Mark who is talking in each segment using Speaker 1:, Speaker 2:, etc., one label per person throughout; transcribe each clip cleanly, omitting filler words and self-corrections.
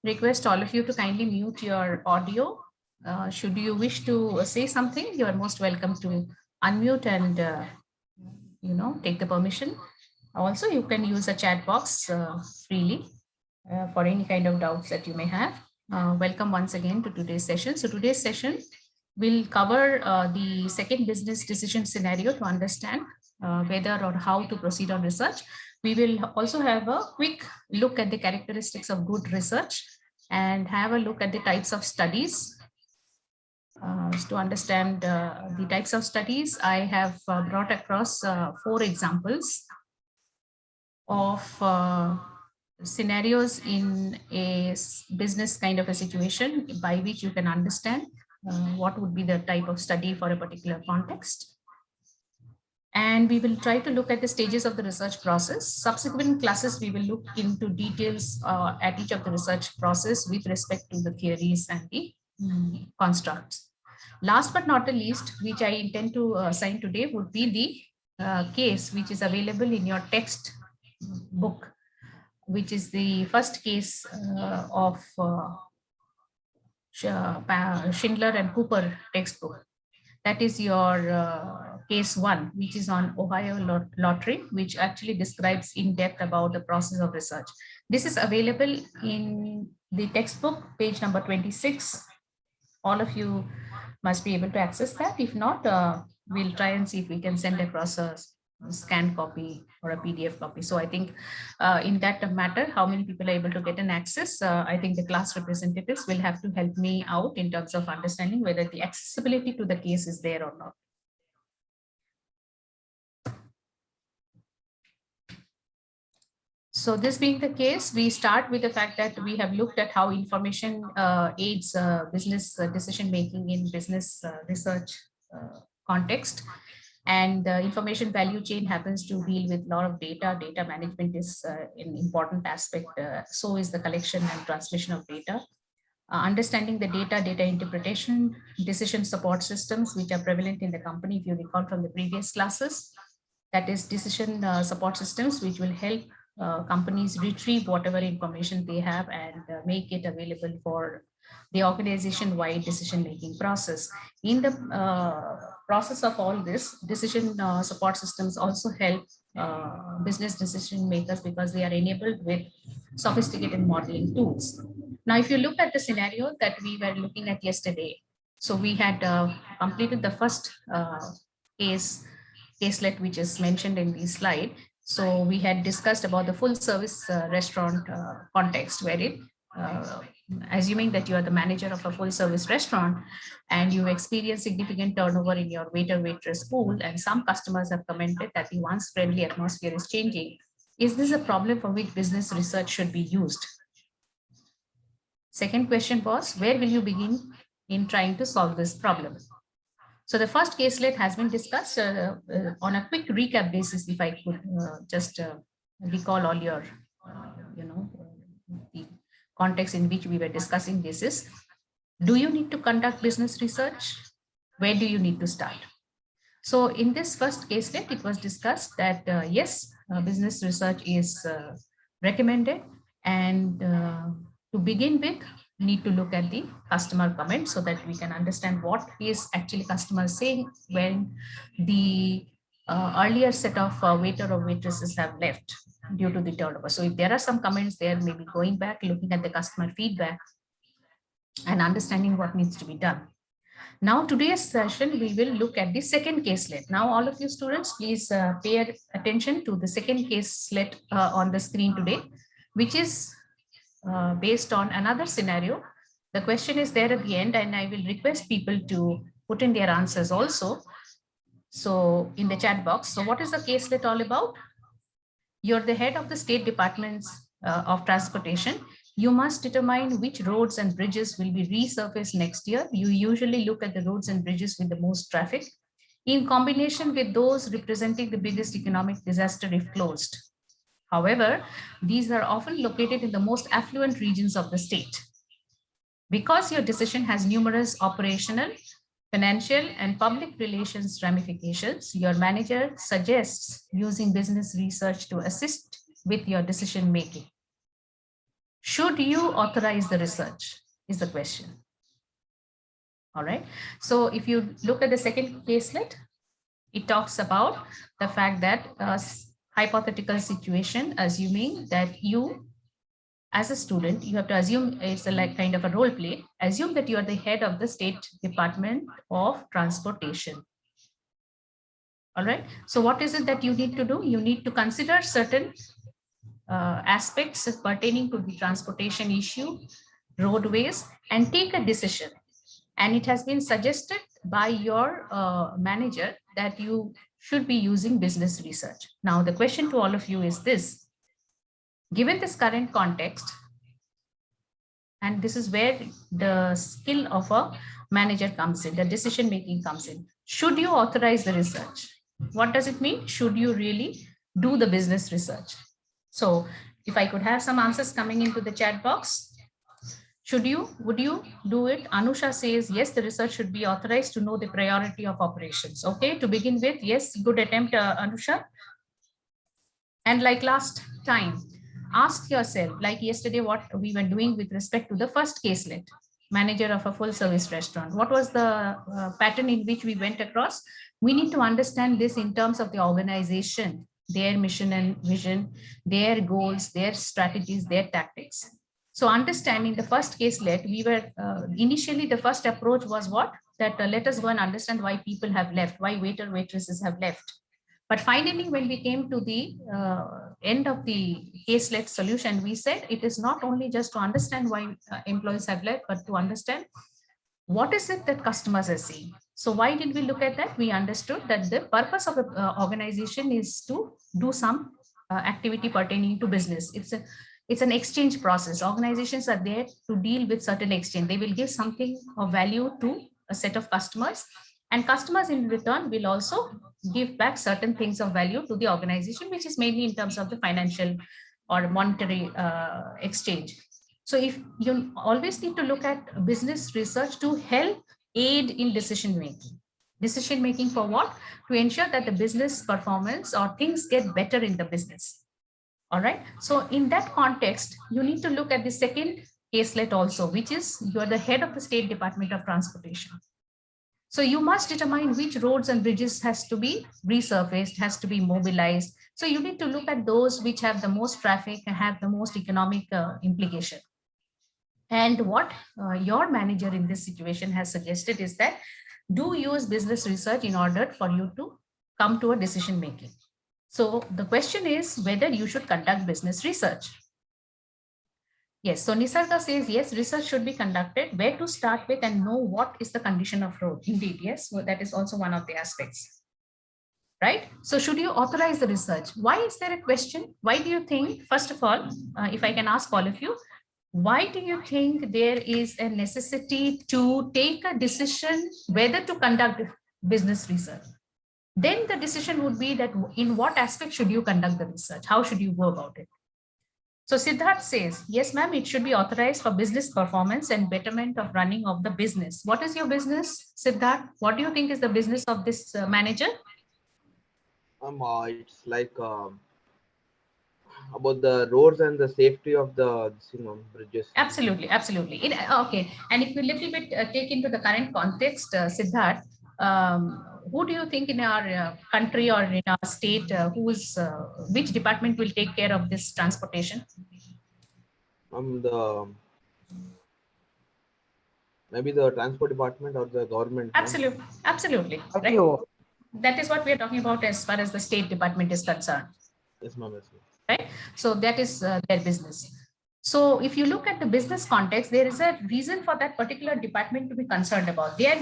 Speaker 1: request all of you to kindly mute your audio. Should you wish to say something, you are most welcome to unmute and take the permission. Also, you can use a chat box freely for any kind of doubts that you may have. Welcome once again to today's session. So today's session will cover the second business decision scenario to understand whether or how to proceed on research. We will also have a quick look at the characteristics of good research and have a look at the types of studies. To understand the types of studies, I have brought across 4 examples of scenarios in a business kind of a situation by which you can understand what would be the type of study for a particular context. And we will try to look at the stages of the research process. Subsequent classes, we will look into details at each of the research process with respect to the theories and the constructs. Last but not the least, which I intend to assign today, would be the case which is available in your text book, which is the first case of Schindler and Cooper textbook. That is your case 1, which is on Ohio lottery, which actually describes in depth about the process of research. This is available in the textbook, page number 26. All of you must be able to access that. If not, we'll try and see if we can send across a scanned copy or a PDF copy. So I think in that matter, how many people are able to get an access, I think the class representatives will have to help me out in terms of understanding whether the accessibility to the case is there or not. So this being the case, we start with the fact that we have looked at how information aids business decision-making in business research context. And the information value chain happens to deal with a lot of data. Data management is an important aspect. So is the collection and transmission of data. Understanding the data interpretation, decision support systems, which are prevalent in the company, if you recall from the previous classes. That is decision support systems, which will help companies retrieve whatever information they have and make it available for the organization-wide decision-making process. In the process of all this, decision support systems also help business decision makers because they are enabled with sophisticated modeling tools. Now, if you look at the scenario that we were looking at yesterday, so we had completed the first caselet, which is mentioned in the slide. So we had discussed about the full service restaurant context, wherein assuming that you are the manager of a full service restaurant and you experience significant turnover in your waiter waitress pool, and some customers have commented that the once friendly atmosphere is changing, is this a problem for which business research should be used? Second question was, where will you begin in trying to solve this problem? So the first caselet has been discussed on a quick recap basis. If I could just recall all your, the context in which we were discussing this is, do you need to conduct business research? Where do you need to start? So in this first caselet, it was discussed that yes, business research is recommended, and to begin with, need to look at the customer comments so that we can understand what is actually customer saying when the earlier set of waiter or waitresses have left due to the turnover. So if there are some comments there, maybe going back, looking at the customer feedback and understanding what needs to be done. Now, today's session, we will look at the second caselet. Now, all of you students, please pay attention to the second caselet on the screen today, which is based on another scenario. The question is there at the end, and I will request people to put in their answers also. So in the chat box. So what is the caselet all about? You're the head of the state departments of transportation. You must determine which roads and bridges will be resurfaced next year. You usually look at the roads and bridges with the most traffic in combination with those representing the biggest economic disaster if closed. However, these are often located in the most affluent regions of the state. Because your decision has numerous operational, financial, and public relations ramifications, your manager suggests using business research to assist with your decision making. Should you authorize the research is the question. All right. So if you look at the second caselet, it talks about the fact that hypothetical situation, assuming that you as a student, you have to assume it's a like kind of a role play, assume that you are the head of the State Department of Transportation. All right. So what is it that you need to do? You need to consider certain aspects pertaining to the transportation issue, roadways, and take a decision. And it has been suggested by your manager that you should be using business research. Now, the question to all of you is this: given this current context, and this is where the skill of a manager comes in, the decision making comes in. Should you authorize the research? What does it mean? Should you really do the business research? So if I could have some answers coming into the chat box. Would you do it? Anusha says, yes, the research should be authorized to know the priority of operations. Okay, to begin with, yes, good attempt, Anusha. And like last time, ask yourself, like yesterday, what we were doing with respect to the first caselet, manager of a full service restaurant. What was the pattern in which we went across? We need to understand this in terms of the organization, their mission and vision, their goals, their strategies, their tactics. So understanding the first caselet, we were initially the first approach was what? That let us go and understand why people have left, why waiter, waitresses have left. But finally, when we came to the end of the case-led solution, we said it is not only just to understand why employees have left, but to understand what is it that customers are seeing. So why did we look at that? We understood that the purpose of the organization is to do some activity pertaining to business. It's an exchange process. Organizations are there to deal with certain exchange. They will give something of value to a set of customers, and customers in return will also give back certain things of value to the organization, which is mainly in terms of the financial or monetary exchange. So if you always need to look at business research to help aid in decision making. Decision making for what? To ensure that the business performance or things get better in the business. All right. So in that context, you need to look at the second caselet also, which is you are the head of the State Department of Transportation. So you must determine which roads and bridges has to be resurfaced, has to be mobilized. So you need to look at those which have the most traffic and have the most economic implication. And what your manager in this situation has suggested is that do use business research in order for you to come to a decision making. So the question is whether you should conduct business research. Yes, so Nisarga says, yes, research should be conducted, where to start with and know what is the condition of road. Indeed, yes, well, that is also one of the aspects, right? So should you authorize the research? Why is there a question? Why do you think, first of all, if I can ask all of you, why do you think there is a necessity to take a decision whether to conduct business research? Then the decision would be that in what aspect should you conduct the research? How should you go about it? So Siddharth says, yes, ma'am, it should be authorized for business performance and betterment of running of the business. What is your business, Siddharth? What do you think is the business of this manager?
Speaker 2: It's like about the roads and the safety of the bridges.
Speaker 1: Absolutely, absolutely. Okay, and if we little bit take into the current context, Siddharth, who do you think in our country or in our state, which department will take care of this transportation?
Speaker 2: The maybe the transport department or the government.
Speaker 1: Absolutely, absolutely. Right? That is what we are talking about as far as the state department is concerned.
Speaker 2: Yes, ma'am. Yes,
Speaker 1: right? So that is their business. So if you look at the business context, there is a reason for that particular department to be concerned about. Their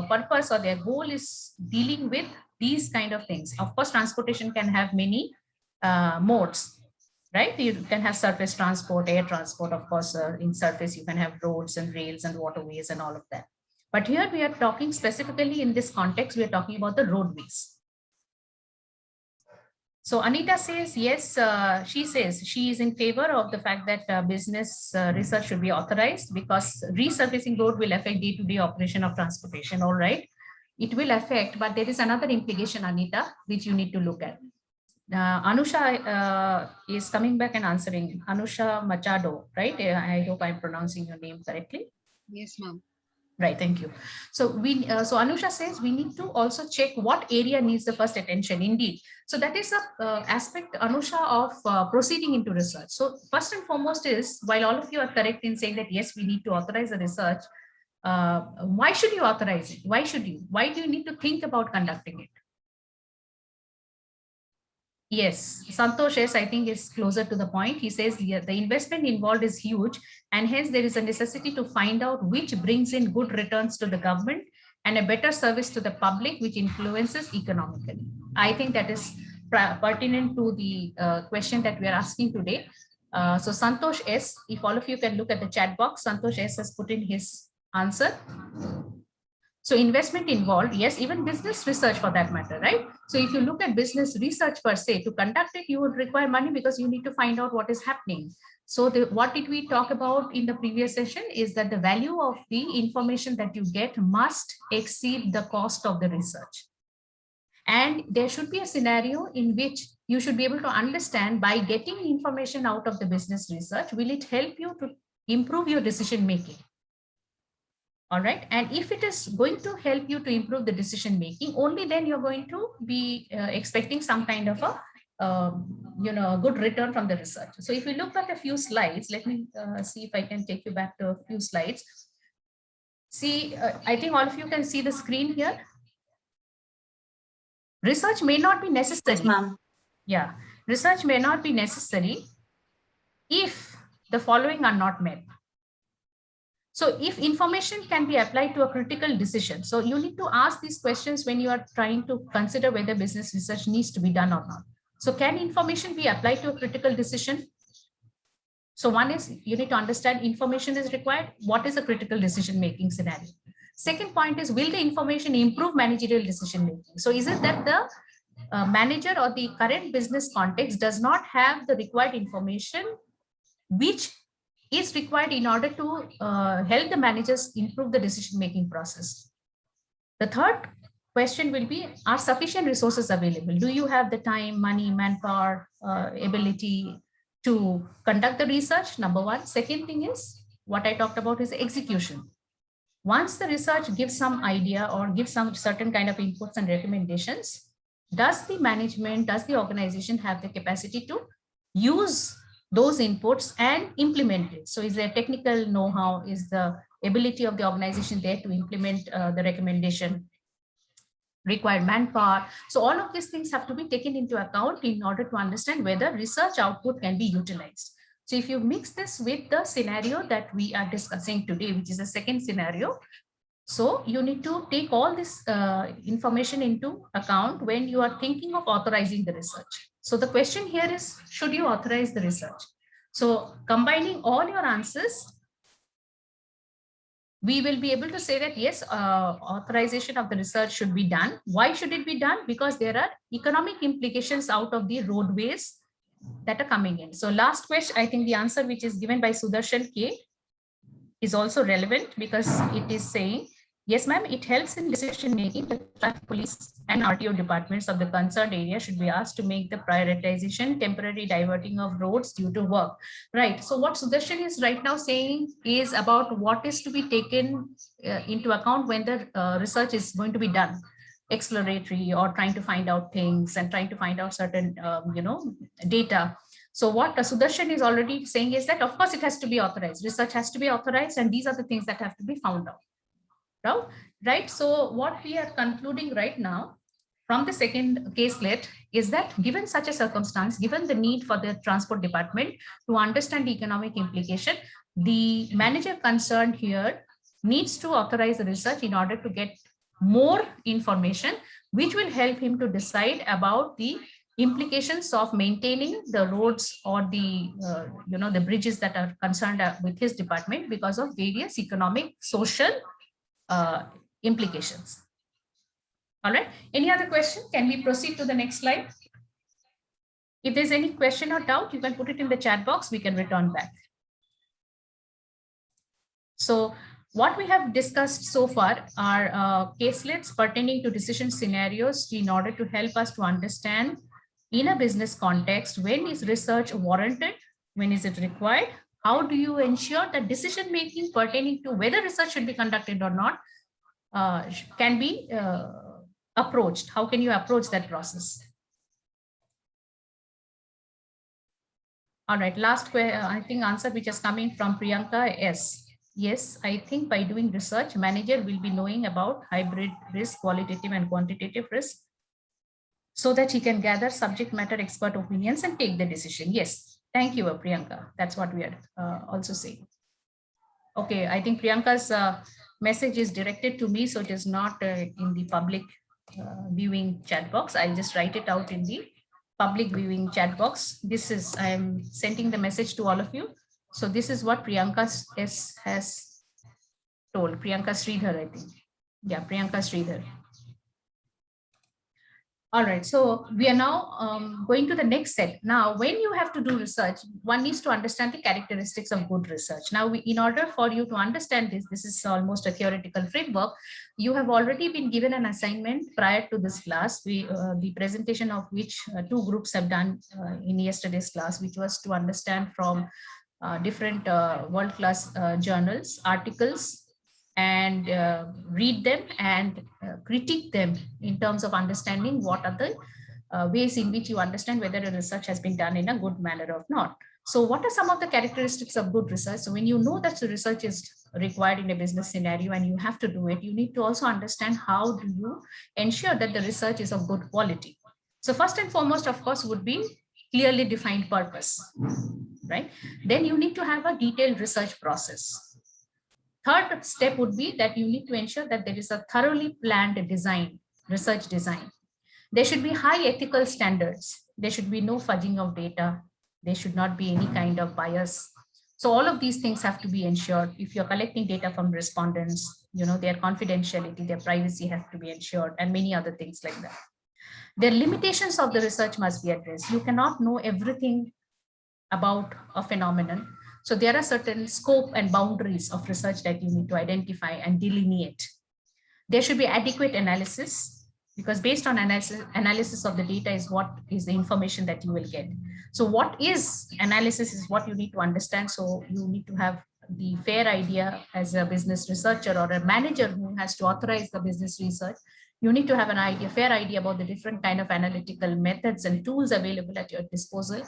Speaker 1: purpose or their goal is dealing with these kind of things. Of course, transportation can have many modes, right? You can have surface transport, air transport. Of course, in surface, you can have roads and rails and waterways and all of that. But here we are talking specifically in this context, we are talking about the roadways. So Anita says, yes, she says she is in favor of the fact that business research should be authorized because resurfacing road will affect day-to-day operation of transportation. All right, it will affect, but there is another implication, Anita, which you need to look at. Anusha is coming back and answering. Anusha Machado, right? I hope I'm pronouncing your name correctly.
Speaker 3: Yes, ma'am.
Speaker 1: Right, thank you. So so Anusha says we need to also check what area needs the first attention. Indeed, so that is a aspect, Anusha, of proceeding into research. So first and foremost is, while all of you are correct in saying that yes, we need to authorize the research, why should you authorize it? Why should you? Why do you need to think about conducting it? Yes, Santosh S, I think, is closer to the point. He says the investment involved is huge, and hence there is a necessity to find out which brings in good returns to the government and a better service to the public, which influences economically. I think that is pertinent to the question that we are asking today. So Santosh S, if all of you can look at the chat box, Santosh S has put in his answer. So investment involved, yes, even business research for that matter, right? So if you look at business research per se, to conduct it, you would require money because you need to find out what is happening. So what did we talk about in the previous session is that the value of the information that you get must exceed the cost of the research. And there should be a scenario in which you should be able to understand, by getting information out of the business research, will it help you to improve your decision making? All right. And if it is going to help you to improve the decision making, only then you're going to be expecting some kind of a good return from the research. So if we look at a few slides, let me see if I can take you back to a few slides. See, I think all of you can see the screen here. Research may not be necessary.
Speaker 4: Yes, ma'am.
Speaker 1: Yeah, research may not be necessary if the following are not met. So if information can be applied to a critical decision, so you need to ask these questions when you are trying to consider whether business research needs to be done or not. So can information be applied to a critical decision? So one is, you need to understand information is required. What is a critical decision making scenario? Second point is, will the information improve managerial decision making? So is it that the manager or the current business context does not have the required information which is required in order to help the managers improve the decision-making process? The third question will be, are sufficient resources available? Do you have the time, money, manpower, ability to conduct the research? Number one. Second thing is, what I talked about is execution. Once the research gives some idea or gives some certain kind of inputs and recommendations, does the management, does the organization have the capacity to use those inputs and implement it? So is there technical know-how? Is the ability of the organization there to implement the recommendation? Required manpower? So all of these things have to be taken into account in order to understand whether research output can be utilized. So if you mix this with the scenario that we are discussing today, which is the second scenario, so you need to take all this information into account when you are thinking of authorizing the research. So the question here is, should you authorize the research? So combining all your answers, we will be able to say that yes, authorization of the research should be done. Why should it be done? Because there are economic implications out of the roadways that are coming in. So last question, I think the answer which is given by Sudarshan K is also relevant, because it is saying, yes, ma'am, it helps in decision making. The traffic police and RTO departments of the concerned area should be asked to make the prioritization, temporary diverting of roads due to work. Right. So what Sudarshan is right now saying is about what is to be taken into account when the research is going to be done, exploratory or trying to find out things and trying to find out certain, data. So what Sudarshan is already saying is that, of course, it has to be authorized. Research has to be authorized, and these are the things that have to be found out. Right. So what we are concluding right now from the second caselet is that, given such a circumstance, given the need for the transport department to understand the economic implication, the manager concerned here needs to authorize the research in order to get more information, which will help him to decide about the implications of maintaining the roads or the the bridges that are concerned with his department because of various economic, social implications. All right. Any other question? Can we proceed to the next slide? If there's any question or doubt, you can put it in the chat box. We can return back. So what we have discussed so far are caselets pertaining to decision scenarios in order to help us to understand in a business context, when is research warranted? When is it required? How do you ensure that decision making pertaining to whether research should be conducted or not can be approached? How can you approach that process? All right, last question, I think answer which is coming from Priyanka is, yes, I think by doing research, manager will be knowing about hybrid risk, qualitative and quantitative risk, so that he can gather subject matter expert opinions and take the decision. Yes, thank you, Priyanka. That's what we are also saying. Okay, I think Priyanka's message is directed to me, so it is not in the public viewing chat box. I'll just write it out in the public viewing chat box. This is, I'm sending the message to all of you. So this is what Priyanka has told. Priyanka Sridhar, I think. Yeah, Priyanka Sridhar. All right, so we are now going to the next set. Now, when you have to do research, one needs to understand the characteristics of good research. Now, in order for you to understand this is almost a theoretical framework. You have already been given an assignment prior to this class, the presentation of which two groups have done in yesterday's class, which was to understand from different world-class journals, articles, and read them and critique them in terms of understanding what are the ways in which you understand whether a research has been done in a good manner or not. So what are some of the characteristics of good research? So when you know that the research is required in a business scenario and you have to do it, you need to also understand how do you ensure that the research is of good quality. So first and foremost, of course, would be clearly defined purpose, right? Then you need to have a detailed research process. Third step would be that you need to ensure that there is a thoroughly planned design, research design. There should be high ethical standards. There should be no fudging of data. There should not be any kind of bias. So all of these things have to be ensured. If you're collecting data from respondents, their confidentiality, their privacy have to be ensured, and many other things like that. The limitations of the research must be addressed. You cannot know everything about a phenomenon. So there are certain scope and boundaries of research that you need to identify and delineate. There should be adequate analysis, because based on analysis of the data is what is the information that you will get. So what is analysis is what you need to understand. So you need to have the fair idea as a business researcher or a manager who has to authorize the business research. You need to have an fair idea about the different kind of analytical methods and tools available at your disposal,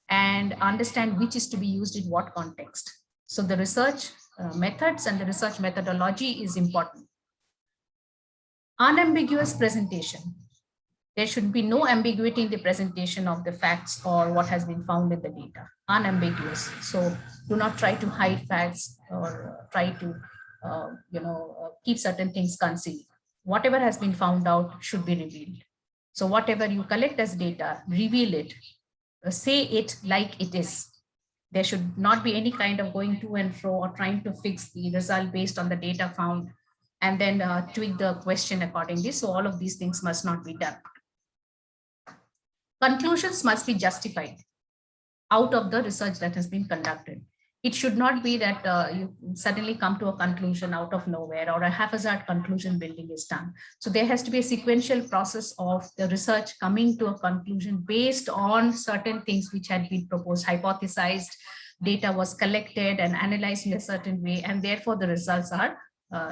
Speaker 1: and understand which is to be used in what context. So the research methods and the research methodology is important. Unambiguous presentation. There should be no ambiguity in the presentation of the facts or what has been found in the data. Unambiguous. So do not try to hide facts or try to keep certain things concealed. Whatever has been found out should be revealed. So whatever you collect as data, reveal it. Say it like it is. There should not be any kind of going to and fro or trying to fix the result based on the data found and then tweak the question accordingly. So all of these things must not be done. Conclusions must be justified out of the research that has been conducted. It should not be that you suddenly come to a conclusion out of nowhere or a haphazard conclusion building is done. So there has to be a sequential process of the research coming to a conclusion based on certain things which had been proposed, hypothesized, data was collected and analyzed in a certain way, and therefore the results are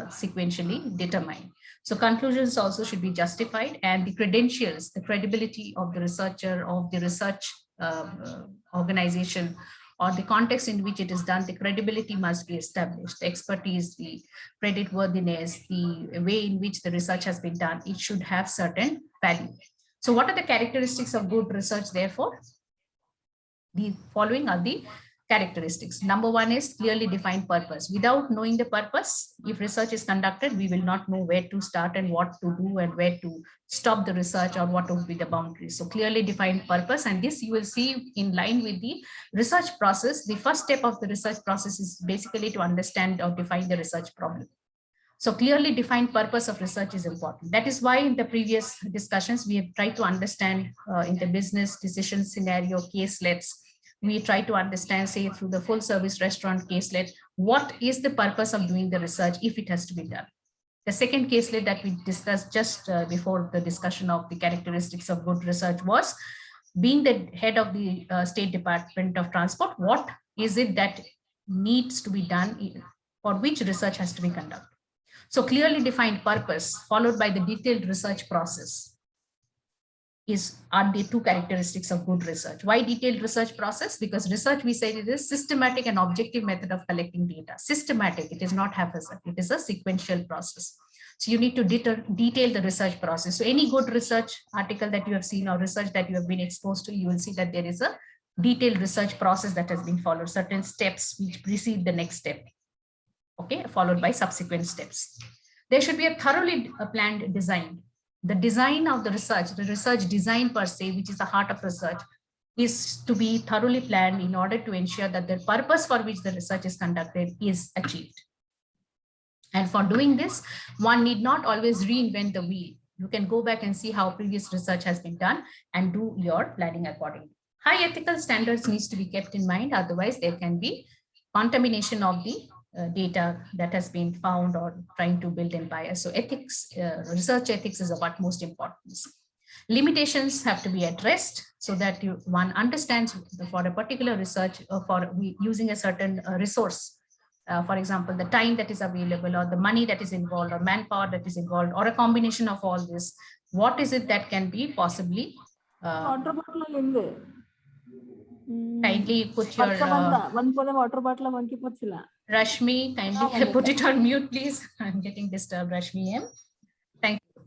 Speaker 1: sequentially determined. So conclusions also should be justified, and the credentials, the credibility of the researcher, of the research organization, or the context in which it is done, the credibility must be established, the expertise, the creditworthiness, the way in which the research has been done, it should have certain value. So what are the characteristics of good research, therefore? The following are the characteristics. Number one is clearly defined purpose. Without knowing the purpose, if research is conducted, we will not know where to start and what to do and where to stop the research or what would be the boundaries. So clearly defined purpose, and this you will see in line with the research process. The first step of the research process is basically to understand or define the research problem. So clearly defined purpose of research is important. That is why in the previous discussions, we have tried to understand in the business decision scenario caselets, we try to understand, say, through the full service restaurant caselet, what is the purpose of doing the research if it has to be done. The second caselet that we discussed just before the discussion of the characteristics of good research was being the head of the State Department of Transport, what is it that needs to be done or which research has to be conducted. So clearly defined purpose followed by the detailed research process are the two characteristics of good research. Why detailed research process? Because research, we say, it is systematic and objective method of collecting data. Systematic, it is not haphazard, it is a sequential process. So you need to detail the research process. So any good research article that you have seen or research that you have been exposed to, you will see that there is a detailed research process that has been followed, certain steps which precede the next step, okay, followed by subsequent steps. There should be a thoroughly planned design. The design of the research design per se, which is the heart of research, is to be thoroughly planned in order to ensure that the purpose for which the research is conducted is achieved. And for doing this, one need not always reinvent the wheel. You can go back and see how previous research has been done and do your planning accordingly. High ethical standards needs to be kept in mind, otherwise there can be contamination of the data that has been found or trying to build empire. So ethics, research ethics is of utmost importance. Limitations have to be addressed so that one understands for a particular research for using a certain resource. For example, the time that is available or the money that is involved or manpower that is involved or a combination of all this, what is it that can be possibly kindly put your
Speaker 3: water bottle
Speaker 1: Rashmi, kindly put it on mute, please. I'm getting disturbed, Rashmi M. Thank you.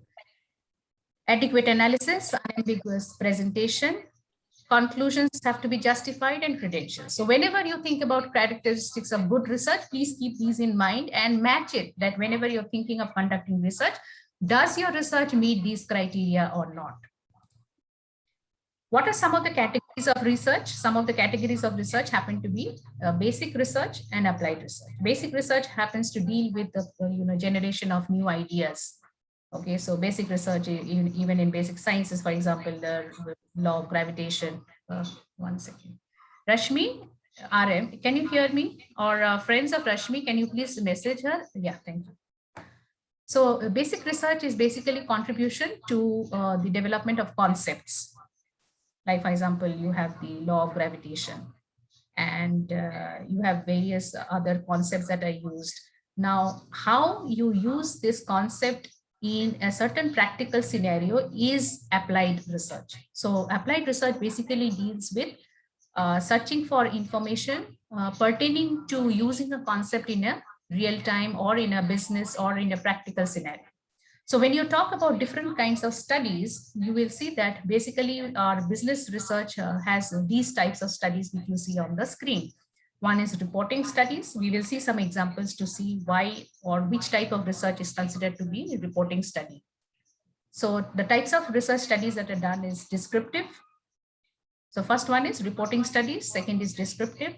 Speaker 1: Adequate analysis, unambiguous presentation, conclusions have to be justified, and credentials. So whenever you think about characteristics of good research, please keep these in mind and match it, that whenever you're thinking of conducting research, does your research meet these criteria or not? What are some of the categories of research? Some of the categories of research happen to be basic research and applied research. Basic research happens to deal with the generation of new ideas. Okay, so basic research, even in basic sciences, for example, the law of gravitation. One second. Rashmi, RM, can you hear me? Or friends of Rashmi, can you please message her? Yeah, thank you. So basic research is basically contribution to the development of concepts. Like, for example, you have the law of gravitation and you have various other concepts that are used. Now, how you use this concept in a certain practical scenario is applied research. So applied research basically deals with searching for information pertaining to using a concept in a real time or in a business or in a practical scenario. So when you talk about different kinds of studies, you will see that basically our business research has these types of studies which you see on the screen. One is reporting studies. We will see some examples to see why or which type of research is considered to be a reporting study. So the types of research studies that are done is descriptive. So first one is reporting studies, second is descriptive,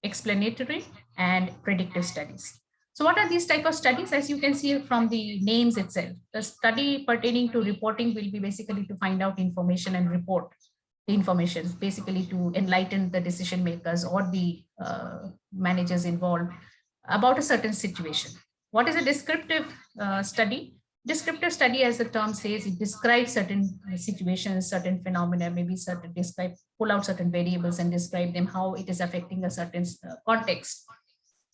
Speaker 1: explanatory, and predictive studies. So what are these type of studies? As you can see from the names itself, the study pertaining to reporting will be basically to find out information and report the information, basically to enlighten the decision makers or the managers involved about a certain situation. What is a descriptive study? Descriptive study, as the term says, it describes certain situations, certain phenomena, maybe pull out certain variables and describe them, how it is affecting a certain context.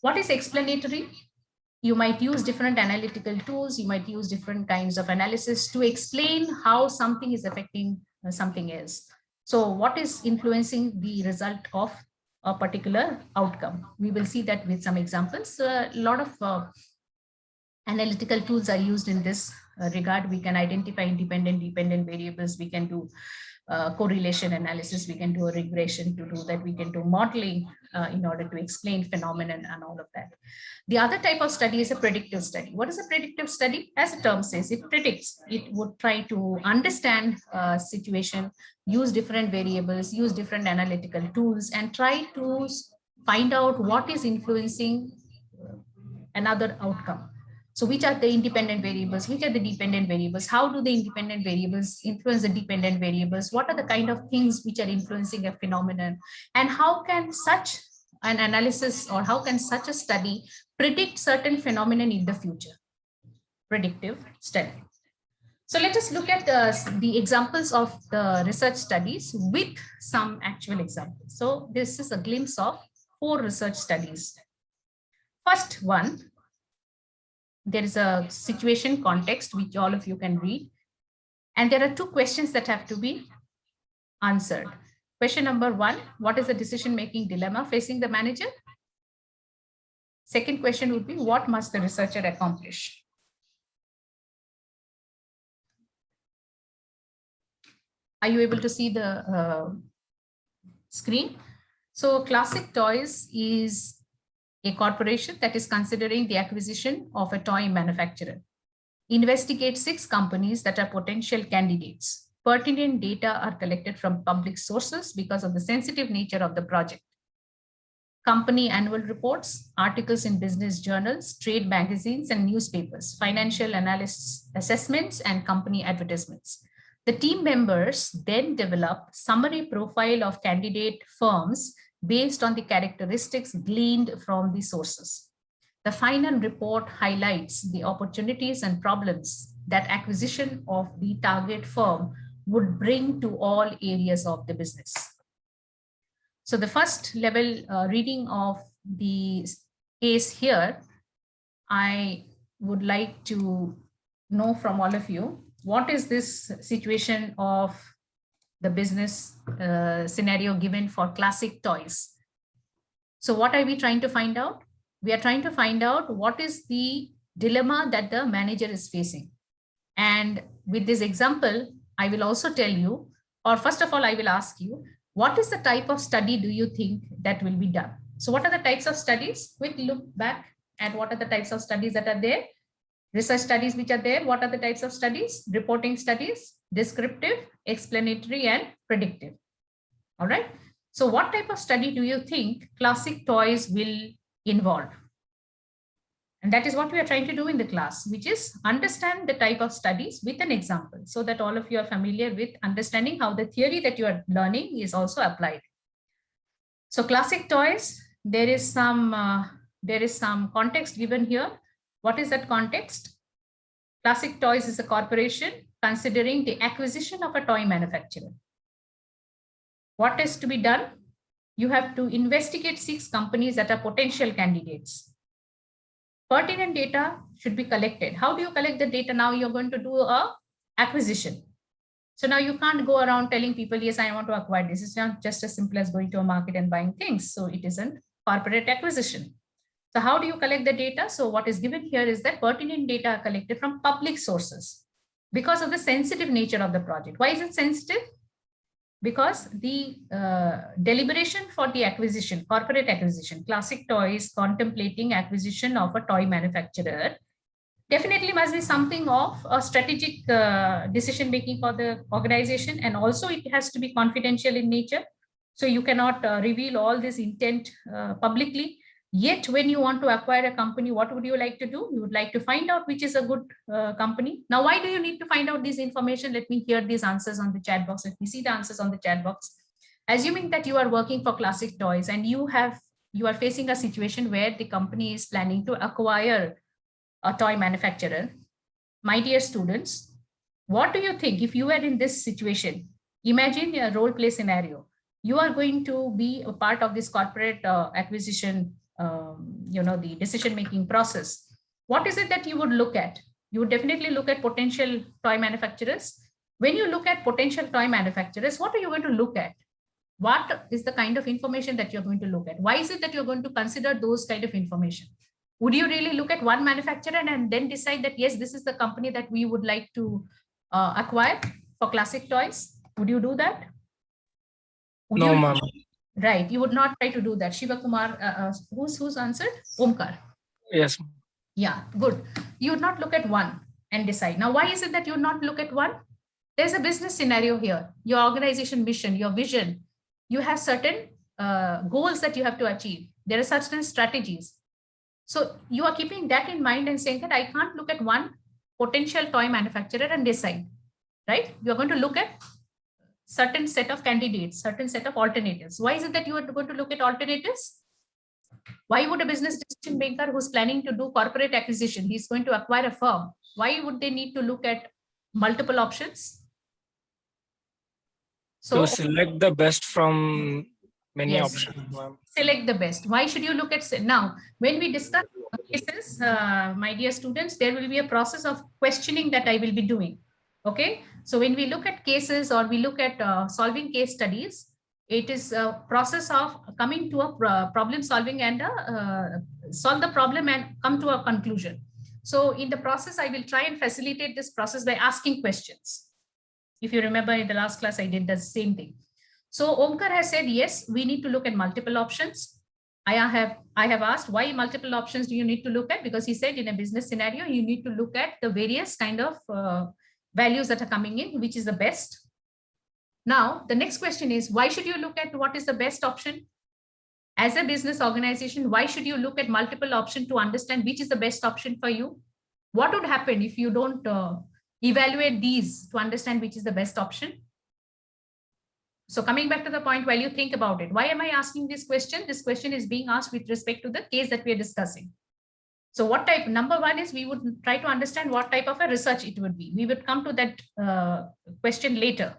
Speaker 1: What is explanatory? You might use different analytical tools, you might use different kinds of analysis to explain how something is affecting something else. So what is influencing the result of a particular outcome? We will see that with some examples. A lot of analytical tools are used in this regard. We can identify independent, dependent variables. We can do correlation analysis. We can do a regression to do that. We can do modeling in order to explain phenomenon and all of that. The other type of study is a predictive study. What is a predictive study? As the term says, it predicts. It would try to understand situation, use different variables, use different analytical tools, and try to find out what is influencing another outcome. So which are the independent variables? Which are the dependent variables? How do the independent variables influence the dependent variables? What are the kind of things which are influencing a phenomenon? And how can such an analysis or how can such a study predict certain phenomenon in the future? Predictive study. So let us look at the examples of the research studies with some actual examples. So this is a glimpse of 4 research studies. First one, there is a situation context which all of you can read. And there are 2 questions that have to be answered. Question number 1, what is the decision-making dilemma facing the manager? Second question would be, what must the researcher accomplish? Are you able to see the screen? So Classic Toys is a corporation that is considering the acquisition of a toy manufacturer. Investigate 6 companies that are potential candidates. Pertinent data are collected from public sources because of the sensitive nature of the project. Company annual reports, articles in business journals, trade magazines and newspapers, financial analysis assessments, and company advertisements. The team members then develop summary profile of candidate firms based on the characteristics gleaned from the sources. The final report highlights the opportunities and problems that acquisition of the target firm would bring to all areas of the business. So the first level reading of the case here, I would like to know from all of you, what is this situation of the business scenario given for Classic Toys? So what are we trying to find out? We are trying to find out what is the dilemma that the manager is facing. And with this example, I will also tell you, or first of all, I will ask you, what is the type of study do you think that will be done? So what are the types of studies? Quick look back at what are the types of studies that are there. Research studies which are there. What are the types of studies? Reporting studies, descriptive, explanatory, and predictive. All right. So what type of study do you think Classic Toys will involve? And that is what we are trying to do in the class, which is understand the type of studies with an example so that all of you are familiar with understanding how the theory that you are learning is also applied. So Classic Toys, there is some context given here. What is that context? Classic Toys is a corporation considering the acquisition of a toy manufacturer. What is to be done? You have to investigate 6 companies that are potential candidates. Pertinent data should be collected. How do you collect the data? Now you're going to do a acquisition. So now you can't go around telling people, yes, I want to acquire this. It's not just as simple as going to a market and buying things. So it isn't corporate acquisition. So how do you collect the data? So what is given here is that pertinent data are collected from public sources because of the sensitive nature of the project. Why is it sensitive? Because the deliberation for the acquisition, corporate acquisition, Classic Toys contemplating acquisition of a toy manufacturer, definitely must be something of a strategic decision making for the organization, and also it has to be confidential in nature. So you cannot reveal all this intent publicly. Yet when you want to acquire a company, what would you like to do? You would like to find out which is a good company. Now, why do you need to find out this information? Let me hear these answers on the chat box. Let me see the answers on the chat box. Assuming that you are working for Classic Toys and you are facing a situation where the company is planning to acquire a toy manufacturer. My dear students, what do you think if you are in this situation? Imagine a role play scenario. You are going to be a part of this corporate acquisition, the decision-making process. What is it that you would look at? You would definitely look at potential toy manufacturers. When you look at potential toy manufacturers, what are you going to look at? What is the kind of information that you're going to look at? Why is it that you're going to consider those kind of information? Would you really look at one manufacturer and then decide that, yes, this is the company that we would like to acquire for Classic Toys? Would you do that?
Speaker 4: No, ma'am.
Speaker 1: Right. You would not try to do that. Shiva Kumar, who's answered? Omkar.
Speaker 4: Yes.
Speaker 1: Yeah, good. You would not look at one and decide. Now, why is it that you would not look at one? There's a business scenario here. Your organization mission, your vision. You have certain goals that you have to achieve. There are certain strategies. So you are keeping that in mind and saying that I can't look at one potential toy manufacturer and decide, right? You're going to look at certain set of candidates, certain set of alternatives. Why is it that you are going to look at alternatives? Why would a business decision maker who's planning to do corporate acquisition, he's going to acquire a firm, why would they need to look at, multiple options. So
Speaker 4: To select the best from many
Speaker 1: Yes.
Speaker 4: options, ma'am.
Speaker 1: select the best. Why should you look at now? When we discuss cases, my dear students, there will be a process of questioning that I will be doing. Okay, so when we look at cases or we look at solving case studies, it is a process of coming to a problem solving and solve the problem and come to a conclusion. So in the process, I will try and facilitate this process by asking questions. If you remember in the last class, I did the same thing. So Omkar has said, yes, we need to look at multiple options. I have asked why multiple options do you need to look at? Because he said in a business scenario, you need to look at the various kind of values that are coming in, which is the best. Now, the next question is, why should you look at what is the best option? As a business organization, why should you look at multiple options to understand which is the best option for you? What would happen if you don't evaluate these to understand which is the best option? So coming back to the point, while you think about it, why am I asking this question? This question is being asked with respect to the case that we are discussing. So what type, number one is we would try to understand what type of a research it would be. We would come to that question later.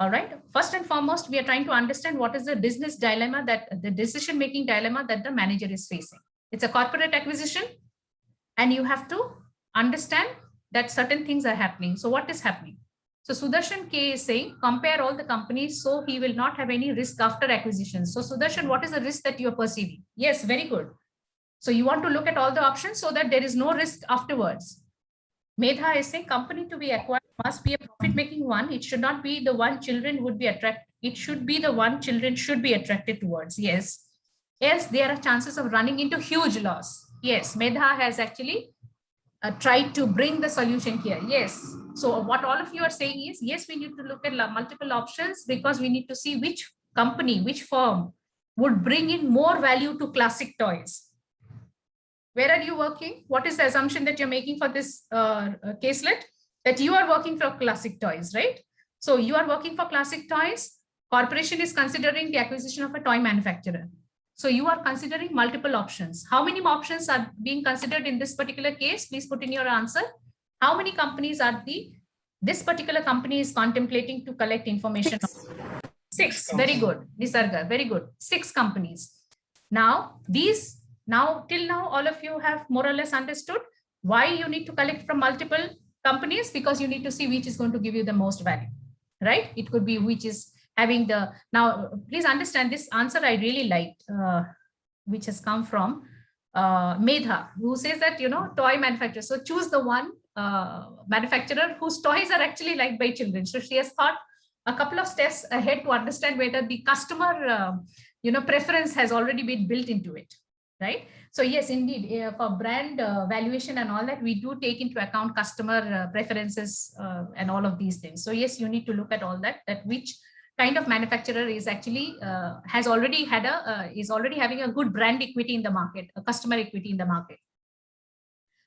Speaker 1: All right. First and foremost, we are trying to understand what is the business dilemma, that the decision-making dilemma that the manager is facing. It's a corporate acquisition, and you have to understand that certain things are happening. So what is happening? So Sudarshan K is saying, compare all the companies so he will not have any risk after acquisition. So Sudarshan, what is the risk that you are perceiving? Yes, very good. So you want to look at all the options so that there is no risk afterwards. Medha is saying, company to be acquired must be a profit-making one. It should not be the one children would be attracted. It should be the one children should be attracted towards. Yes. Else there are chances of running into huge loss. Yes, Medha has actually tried to bring the solution here. Yes. So what all of you are saying is, yes, we need to look at multiple options because we need to see which company, which firm would bring in more value to Classic Toys. Where are you working? What is the assumption that you're making for this caselet? That you are working for Classic Toys, right? So you are working for Classic Toys. Corporation is considering the acquisition of a toy manufacturer. So you are considering multiple options. How many options are being considered in this particular case? Please put in your answer. How many companies are this particular company is contemplating to collect information? Six. Very good. Nisarga, very good. 6 companies. Now, till now, all of you have more or less understood why you need to collect from multiple companies, because you need to see which is going to give you the most value, right? It could be which is having the, now please understand this answer I really liked, which has come from Medha, who says that, toy manufacturer. So choose the one manufacturer whose toys are actually liked by children. So she has thought a couple of steps ahead to understand whether the customer, preference has already been built into it, right? So yes, indeed, for brand valuation and all that, we do take into account customer preferences and all of these things. So yes, you need to look at all that which kind of manufacturer is actually is already having a good brand equity in the market, a customer equity in the market.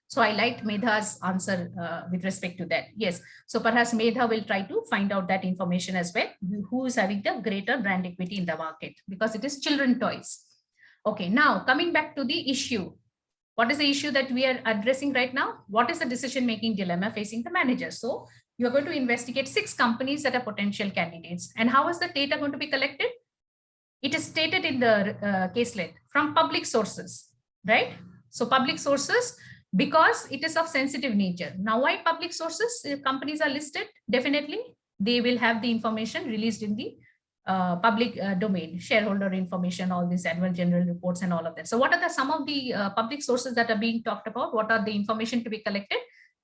Speaker 1: So I liked Medha's answer with respect to that. Yes. So perhaps Medha will try to find out that information as well, who is having the greater brand equity in the market, because it is children toys. Okay. Now coming back to the issue. What is the issue that we are addressing right now? What is the decision-making dilemma facing the manager? So you're going to investigate 6 companies that are potential candidates. And how is the data going to be collected? It is stated in the caselet from public sources, right? So public sources, because it is of sensitive nature. Now, why public sources? If companies are listed, definitely they will have the information released in the public domain, shareholder information, all these annual general reports and all of that. So what are some of the public sources that are being talked about? What are the information to be collected?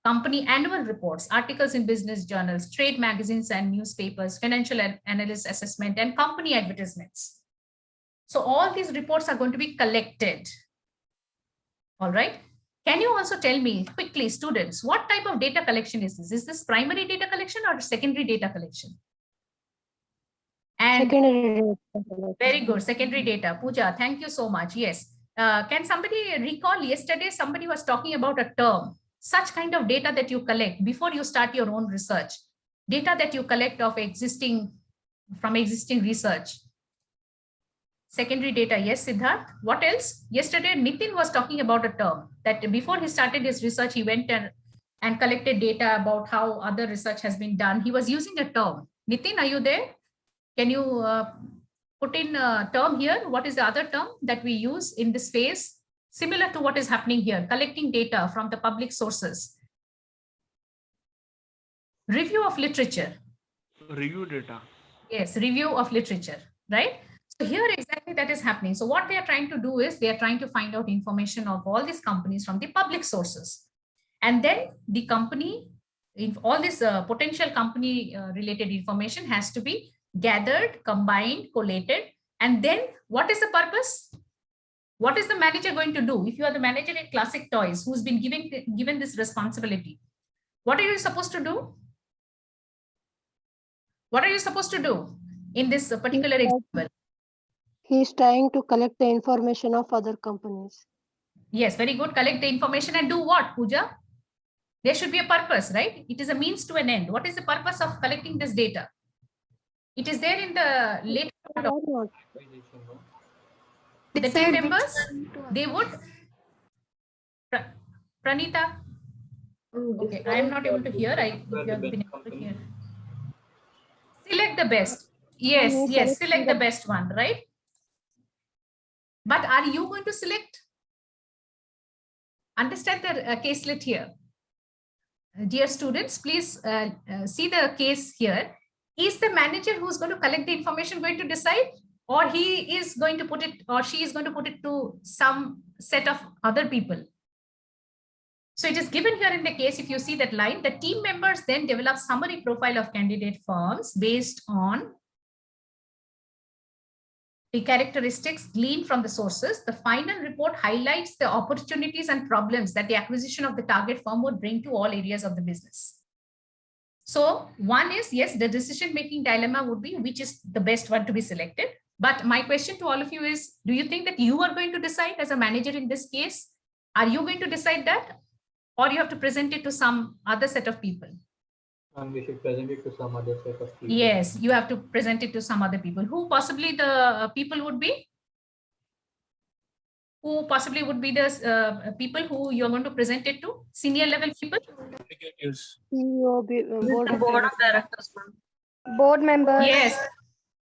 Speaker 1: Company annual reports, articles in business journals, trade magazines and newspapers, financial analyst assessment, and company advertisements. So all these reports are going to be collected. All right. Can you also tell me quickly, students, what type of data collection is this? Is this primary data collection or secondary data collection? And
Speaker 5: secondary.
Speaker 1: Very good. Secondary data. Pooja, thank you so much. Yes. Can somebody recall yesterday somebody was talking about a term, such kind of data that you collect before you start your own research, data that you collect from existing research. Secondary data. Yes, Siddharth. What else? Yesterday, Nitin was talking about a term that before he started his research, he went and and collected data about how other research has been done. He was using a term. Nitin, are you there? Can you put in a term here? What is the other term that we use in this phase? Similar to what is happening here, collecting data from the public sources. Review of literature.
Speaker 5: Review data.
Speaker 1: Yes, review of literature, right? So here exactly that is happening. So what they are trying to do is they are trying to find out information of all these companies from the public sources. And then the company, all this potential company related information has to be gathered, combined, collated. And then what is the purpose? What is the manager going to do? If you are the manager in Classic Toys, who's been given this responsibility, what are you supposed to do? What are you supposed to do in this particular example?
Speaker 6: He is trying to collect the information of other companies.
Speaker 1: Yes, very good. Collect the information and do what, Pooja? There should be a purpose, right? It is a means to an end. What is the purpose of collecting this data? It is there in the later part of the team members. They would. Pranita. Okay, I am not able to hear. If you have been able to hear. Select the best. Yes, yes, select the best one, right? But are you going to select? Understand the caselet here. Dear students, please see the case here. Is the manager who's going to collect the information going to decide, or he is going to put it, or she is going to put it to some set of other people? So it is given here in the case, if you see that line, the team members then develop summary profile of candidate firms based on the characteristics gleaned from the sources. The final report highlights the opportunities and problems that the acquisition of the target firm would bring to all areas of the business. So one is, yes, the decision-making dilemma would be which is the best one to be selected. But my question to all of you is, do you think that you are going to decide as a manager in this case? Are you going to decide that? Or you have to present it to some other set of people?
Speaker 7: And we should present it to some other set of people.
Speaker 1: Yes, you have to present it to some other people. Who possibly the people would be? Who possibly would be the people who you're going to present it to? Senior level people?
Speaker 4: Executives.
Speaker 6: Board directors. Board members.
Speaker 1: Yes,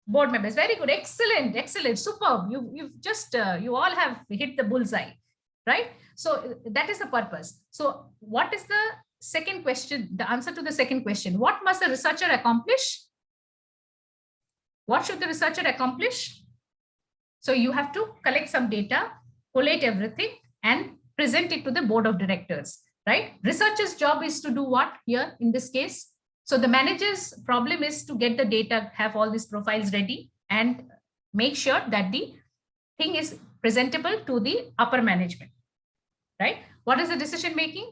Speaker 1: board members. Very good. Excellent. Excellent. Superb. You've just, you all have hit the bullseye, right? So that is the purpose. So what is the second question? The answer to the second question, what must the researcher accomplish? What should the researcher accomplish? So you have to collect some data, collate everything and present it to the board of directors, right? Researcher's job is to do what here in this case? So the manager's problem is to get the data, have all these profiles ready and make sure that the thing is presentable to the upper management, right? What is the decision making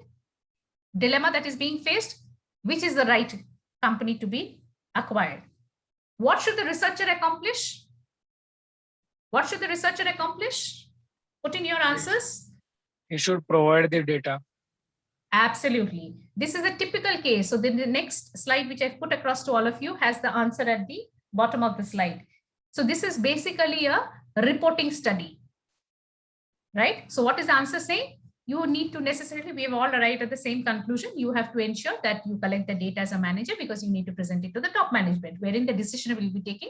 Speaker 1: dilemma that is being faced? Which is the right company to be acquired? What should the researcher accomplish? What should the researcher accomplish? Put in your answers.
Speaker 4: He should provide the data.
Speaker 1: Absolutely. This is a typical case. So then the next slide, which I've put across to all of you, has the answer at the bottom of the slide. So this is basically a reporting study, right? So what is the answer saying? You need to necessarily, we have all arrived at the same conclusion. You have to ensure that you collect the data as a manager because you need to present it to the top management, wherein the decision will be taken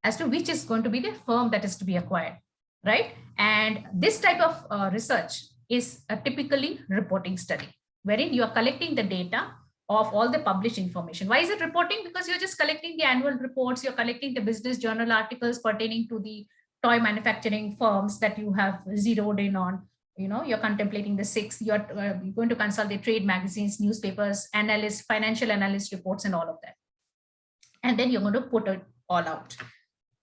Speaker 1: as to which is going to be the firm that is to be acquired, right? And this type of research is a typically reporting study, wherein you are collecting the data of all the published information. Why is it reporting? Because you're just collecting the annual reports, you're collecting the business journal articles pertaining to the toy manufacturing firms that you have zeroed in on. You know, you're contemplating the 6, you're going to consult the trade magazines, newspapers, analysts, financial analyst reports, and all of that. And then you're going to put it all out,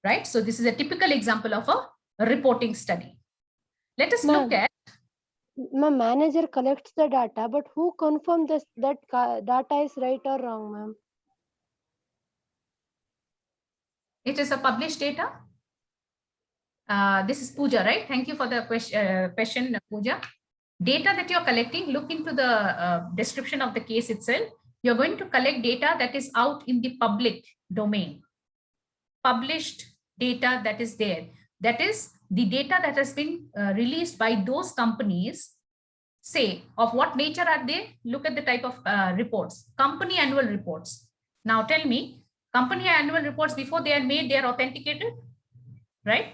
Speaker 1: right? So this is a typical example of a reporting study. Let us look at.
Speaker 6: My manager collects the data, but who confirms that data is right or wrong, ma'am?
Speaker 1: It is a published data. This is Pooja, right? Thank you for the question, Pooja. Data that you're collecting, look into the description of the case itself. You're going to collect data that is out in the public domain. Published data that is there. That is the data that has been released by those companies say of what nature are they? Look at the type of reports. Company annual reports. Now tell me, company annual reports, before they are made, they are authenticated, right?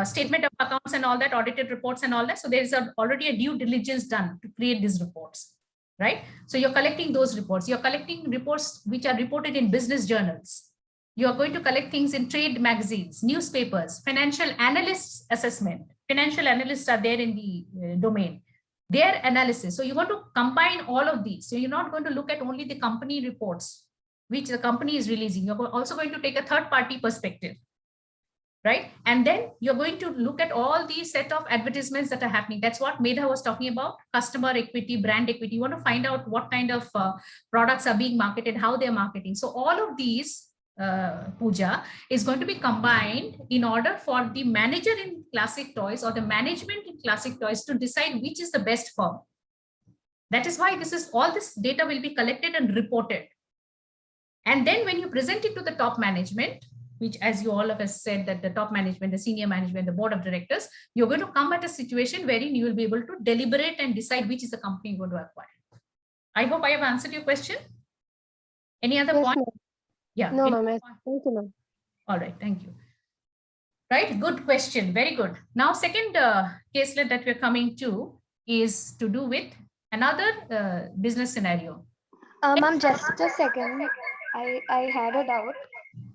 Speaker 1: Statement of accounts and all that, audited reports and all that. So there is already a due diligence done to create these reports, right? So you're collecting those reports. You're collecting reports which are reported in business journals. You are going to collect things in trade magazines, newspapers, financial analysts assessment. Financial analysts are there in the domain. Their analysis. So you want to combine all of these. So you're not going to look at only the company reports, which the company is releasing. You're also going to take a third-party perspective, right? And then you're going to look at all these set of advertisements that are happening. That's what Medha was talking about, customer equity, brand equity. You want to find out what kind of products are being marketed, how they're marketing. So all of these, Pooja, is going to be combined in order for the manager in Classic Toys or the management in Classic Toys to decide which is the best firm. That is why all this data will be collected and reported. And then when you present it to the top management, which, as you all of us said, that the top management, the senior management, the board of directors, you're going to come at a situation wherein you will be able to deliberate and decide which is the company you're going to acquire. I hope I have answered your question. Any other
Speaker 6: Yes,
Speaker 1: point?
Speaker 6: ma'am.
Speaker 1: Yeah.
Speaker 6: No,
Speaker 1: any
Speaker 6: ma'am.
Speaker 1: point?
Speaker 6: Thank you, ma'am.
Speaker 1: All right, thank you. Right, good question, very good. Now, second caselet that we're coming to is to do with another business scenario.
Speaker 8: Ma'am, just a second. I had a doubt.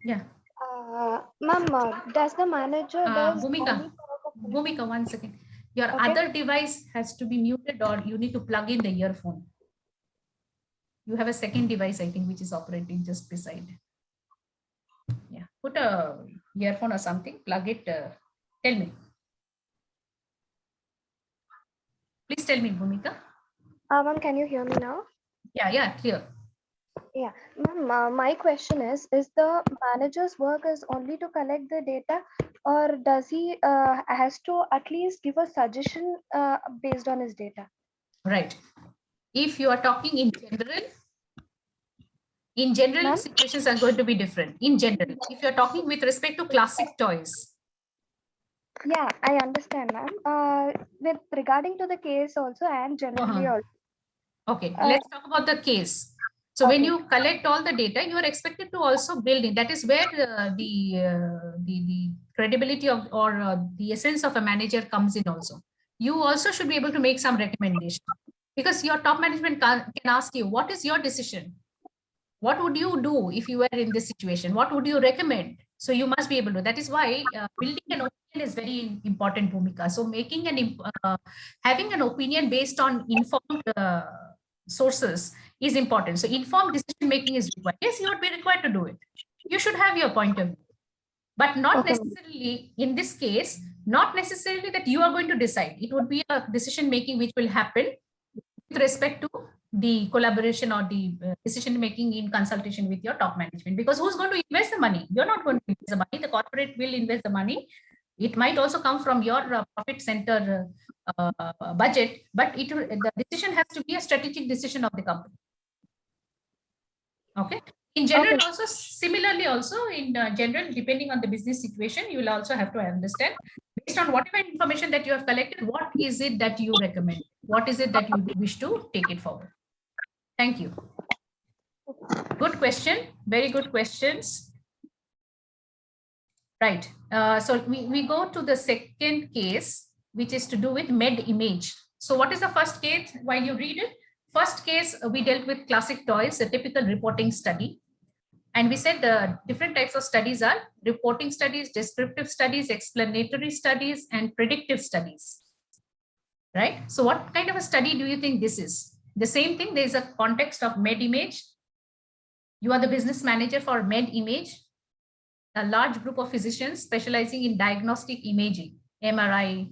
Speaker 1: Yeah.
Speaker 8: Ma'am, does the manager
Speaker 1: Bhumika, Bhumika, 1 second. Your
Speaker 8: Okay.
Speaker 1: other device has to be muted, or you need to plug in the earphone. You have a second device, I think, which is operating just beside. Yeah, put a earphone or something, plug it. Tell me. Please tell me, Bhumika.
Speaker 8: Ma'am, can you hear me now?
Speaker 1: Yeah, clear.
Speaker 8: Yeah, ma'am, my question is the manager's work is only to collect the data, or does he has to at least give a suggestion based on his data?
Speaker 1: Right. If you are talking in general,
Speaker 8: Ma'am?
Speaker 1: situations are going to be different. In general, if you're talking with respect to Classic Toys.
Speaker 8: Yeah, I understand, ma'am. With regarding to the case also and generally also.
Speaker 1: Okay, let's talk about the case. So when
Speaker 8: Okay.
Speaker 1: you collect all the data, you are expected to also build in. That is where the credibility of or the essence of a manager comes in also. You also should be able to make some recommendation, because your top management can ask you, what is your decision? What would you do if you were in this situation? What would you recommend? So you must be able to. That is why building an opinion is very important, Bhumika. So making having an opinion based on informed sources is important. So informed decision making is required. Yes, you would be required to do it. You should have your point of view, but not
Speaker 6: Okay.
Speaker 1: necessarily in this case. Not necessarily that you are going to decide. It would be a decision making which will happen with respect to the collaboration or the decision making in consultation with your top management, because who's going to invest the money? You're not going to invest the money. The corporate will invest the money. It might also come from your profit center budget, but the decision has to be a strategic decision of the company. Okay. In general,
Speaker 8: Okay.
Speaker 1: also similarly, also in general, depending on the business situation, you will also have to understand, based on whatever information that you have collected, what is it that you recommend? What is it that you wish to take it forward? Thank you. Good question. Very good questions. Right. So we go to the second case, which is to do with MedImage. So what is the first case while you read it? First case, we dealt with Classic Toys, a typical reporting study. And we said the different types of studies are reporting studies, descriptive studies, explanatory studies, and predictive studies. Right? So what kind of a study do you think this is? The same thing, there is a context of MedImage. You are the business manager for MedImage, a large group of physicians specializing in diagnostic imaging, MRI,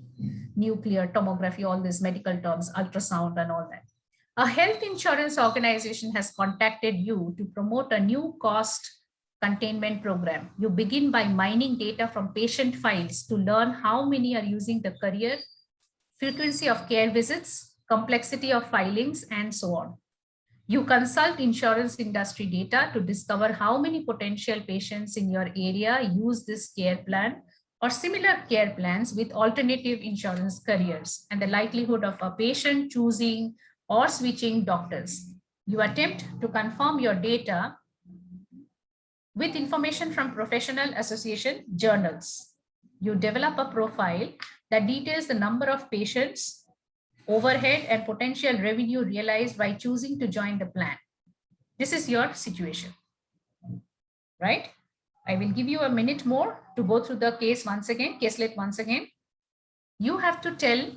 Speaker 1: nuclear, tomography, all these medical terms, ultrasound and all that. A health insurance organization has contacted you to promote a new cost containment program. You begin by mining data from patient files to learn how many are using the career, frequency of care visits, complexity of filings, and so on. You consult insurance industry data to discover how many potential patients in your area use this care plan or similar care plans with alternative insurance carriers and the likelihood of a patient choosing or switching doctors. You attempt to confirm your data with information from professional association journals. You develop a profile that details the number of patients, overhead, and potential revenue realized by choosing to join the plan. This is your situation, right? I will give you a minute more to go through the case once again, caselet once again. You have to tell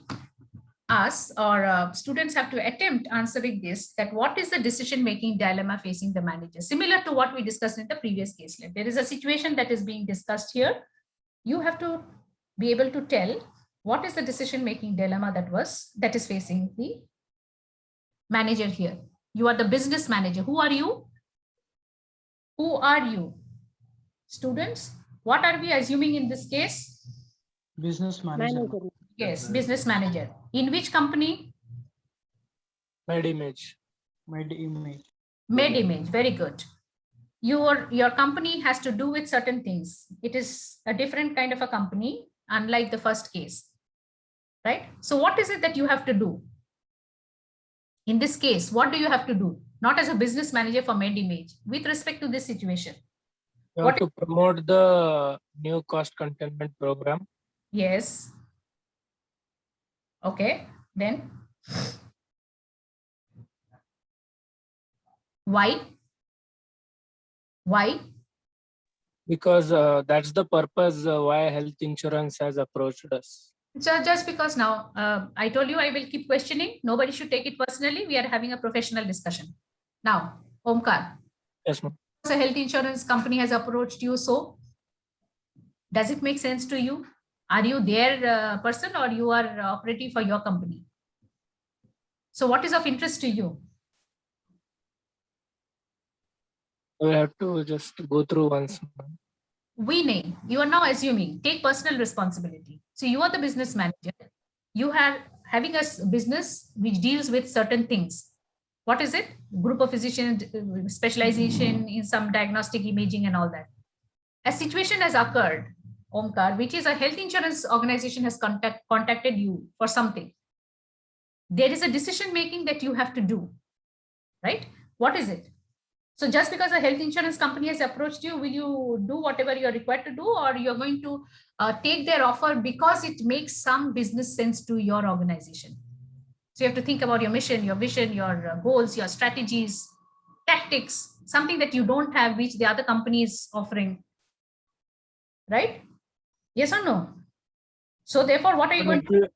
Speaker 1: us, or students have to attempt answering this, that what is the decision-making dilemma facing the manager? Similar to what we discussed in the previous caselet. There is a situation that is being discussed here. You have to be able to tell what is the decision-making dilemma that is facing the manager here. You are the business manager. Who are you? Who are you? Students, what are we assuming in this case?
Speaker 4: Business manager.
Speaker 6: Manager.
Speaker 1: Yes, business manager. In which company?
Speaker 4: MedImage.
Speaker 1: MedImage, very good. Your company has to do with certain things. It is a different kind of a company, unlike the first case, right? So what is it that you have to do? In this case, what do you have to do? Not as a business manager for MedImage, with respect to this situation.
Speaker 4: You
Speaker 1: What
Speaker 4: have to promote the new cost containment program.
Speaker 1: Yes. Okay, then why? Why?
Speaker 4: Because that's the purpose why health insurance has approached us.
Speaker 1: So just because now I told you I will keep questioning, nobody should take it personally. We are having a professional discussion. Now, Omkar,
Speaker 4: Yes, ma'am.
Speaker 1: a health insurance company has approached you, so does it make sense to you? Are you their person, or you are operating for your company? So what is of interest to you?
Speaker 4: We have to just go through once.
Speaker 1: We name, you are now assuming, take personal responsibility. So you are the business manager. You are having a business which deals with certain things. What is it? Group of physicians, specialization in some diagnostic imaging and all that. A situation has occurred, Omkar, which is a health insurance organization has contacted you for something. There is a decision making that you have to do, right? What is it? So just because a health insurance company has approached you, will you do whatever you're required to do, or you're going to take their offer because it makes some business sense to your organization? So you have to think about your mission, your vision, your goals, your strategies, tactics, something that you don't have, which the other company is offering, right? Yes or no? So therefore, what are you going to do?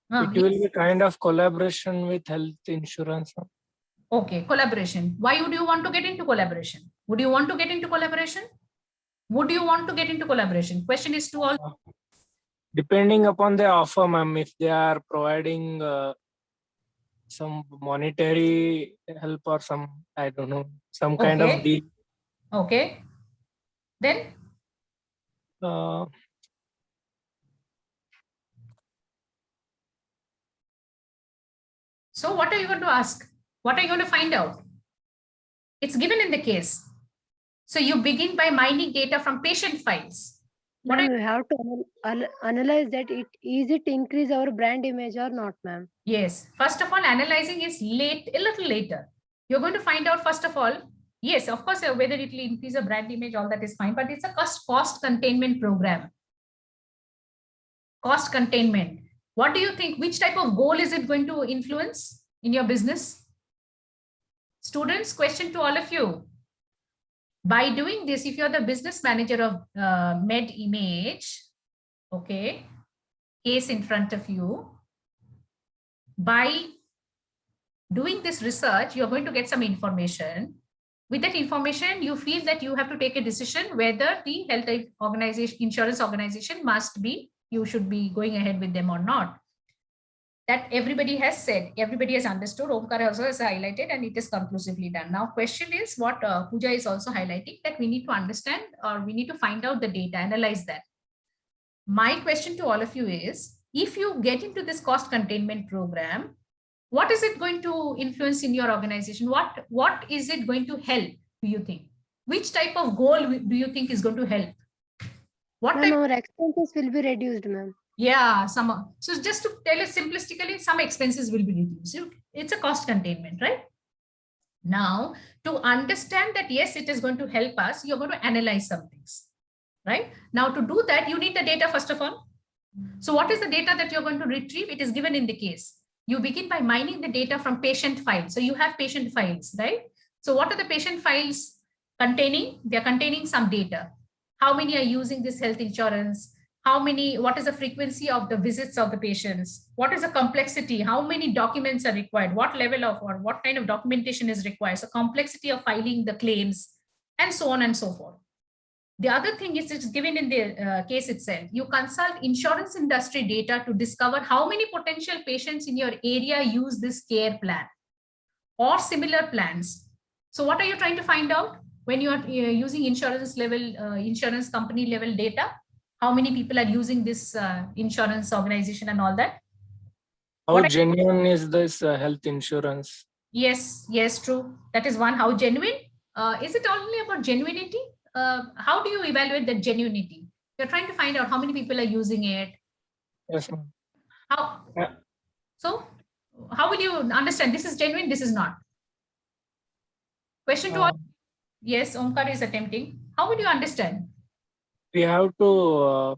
Speaker 4: It will be kind of collaboration with health insurance.
Speaker 1: Okay, collaboration. Why would you want to get into collaboration? Would you want to get into collaboration? Would you want to get into collaboration? Question is to all.
Speaker 4: Depending upon the offer, ma'am, if they are providing some monetary help or some, I don't know, some kind
Speaker 1: Okay.
Speaker 4: of deal.
Speaker 1: Okay. Then? So what are you going to ask? What are you going to find out? It's given in the case. So you begin by mining data from patient files. What
Speaker 6: Ma'am,
Speaker 1: are
Speaker 6: we have to analyze that it increase our brand image or not, ma'am.
Speaker 1: Yes. First of all, analyzing is a little later. You're going to find out, first of all, yes, of course, whether it will increase a brand image, all that is fine, but it's a cost containment program. Cost containment. What do you think? Which type of goal is it going to influence in your business? Students, question to all of you. By doing this, if you're the business manager of MedImage, okay, case in front of you, by doing this research, you're going to get some information. With that information, you feel that you have to take a decision whether the health organization, insurance organization must be, you should be going ahead with them or not. That everybody has said, everybody has understood, Omkar also has highlighted, and it is conclusively done. Now, question is what Pooja is also highlighting, that we need to understand, or we need to find out the data, analyze that. My question to all of you is, if you get into this cost containment program, what is it going to influence in your organization? What is it going to help, do you think? Which type of goal do you think is going to help? What
Speaker 6: Ma'am,
Speaker 1: type?
Speaker 6: our expenses will be reduced, ma'am.
Speaker 1: Yeah, some. So just to tell you simplistically, some expenses will be reduced. It's a cost containment, right? Now, to understand that, yes, it is going to help us, you're going to analyze some things, right? Now, to do that, you need the data first of all. So what is the data that you're going to retrieve? It is given in the case. You begin by mining the data from patient files. So you have patient files, right? So what are the patient files containing? They're containing some data. How many are using this health insurance? What is the frequency of the visits of the patients? What is the complexity? How many documents are required? What level of or what kind of documentation is required? So complexity of filing the claims and so on and so forth. The other thing is it's given in the case itself. You consult insurance industry data to discover how many potential patients in your area use this care plan or similar plans. So what are you trying to find out when you are using insurance company level data? How many people are using this insurance organization and all that?
Speaker 4: How genuine is this health insurance?
Speaker 1: Yes, true. That is one. How genuine? Is it only about genuinity? How do you evaluate the genuinity? You're trying to find out how many people are using it.
Speaker 4: Yes, ma'am.
Speaker 1: How?
Speaker 4: Yeah.
Speaker 1: So, how will you understand this is genuine, this is not? Question to all. Yes, Omkar is attempting. How would you understand?
Speaker 4: We have to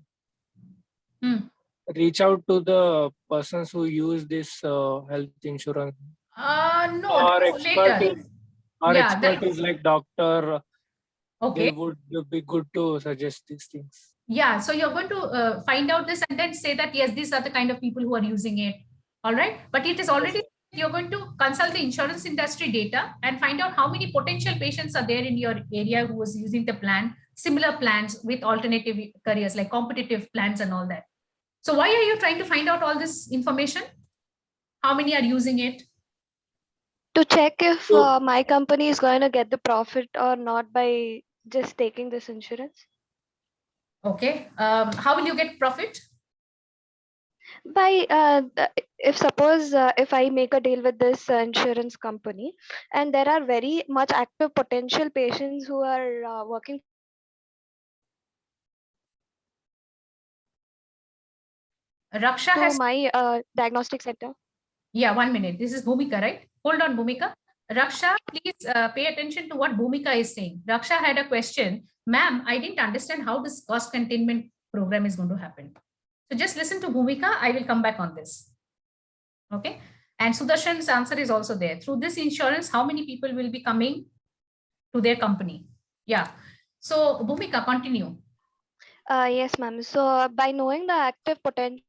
Speaker 4: reach out to the persons who use this health insurance.
Speaker 1: No,
Speaker 4: Our
Speaker 1: that's later.
Speaker 4: expert is like doctor.
Speaker 1: Okay.
Speaker 4: They would be good to suggest these things.
Speaker 1: Yeah, so you're going to find out this and then say that, yes, these are the kind of people who are using it. All right. But it is already, you're going to consult the insurance industry data and find out how many potential patients are there in your area who is using the plan, similar plans with alternative careers like competitive plans and all that. So why are you trying to find out all this information? How many are using it?
Speaker 8: To check if my company is going to get the profit or not by just taking this insurance.
Speaker 1: Okay. How will you get profit?
Speaker 8: By if suppose if I make a deal with this insurance company and there are very much active potential patients who are working
Speaker 1: Raksha
Speaker 8: to
Speaker 1: has
Speaker 8: my diagnostic center.
Speaker 1: Yeah, 1 minute. This is Bhumika, right? Hold on, Bhumika. Raksha, please pay attention to what Bhumika is saying. Raksha had a question. Ma'am, I didn't understand how this cost containment program is going to happen. So just listen to Bhumika. I will come back on this. Okay. And Sudarshan's answer is also there. Through this insurance, how many people will be coming to their company? Yeah. So Bhumika, continue.
Speaker 8: Yes, ma'am. So by knowing the active potential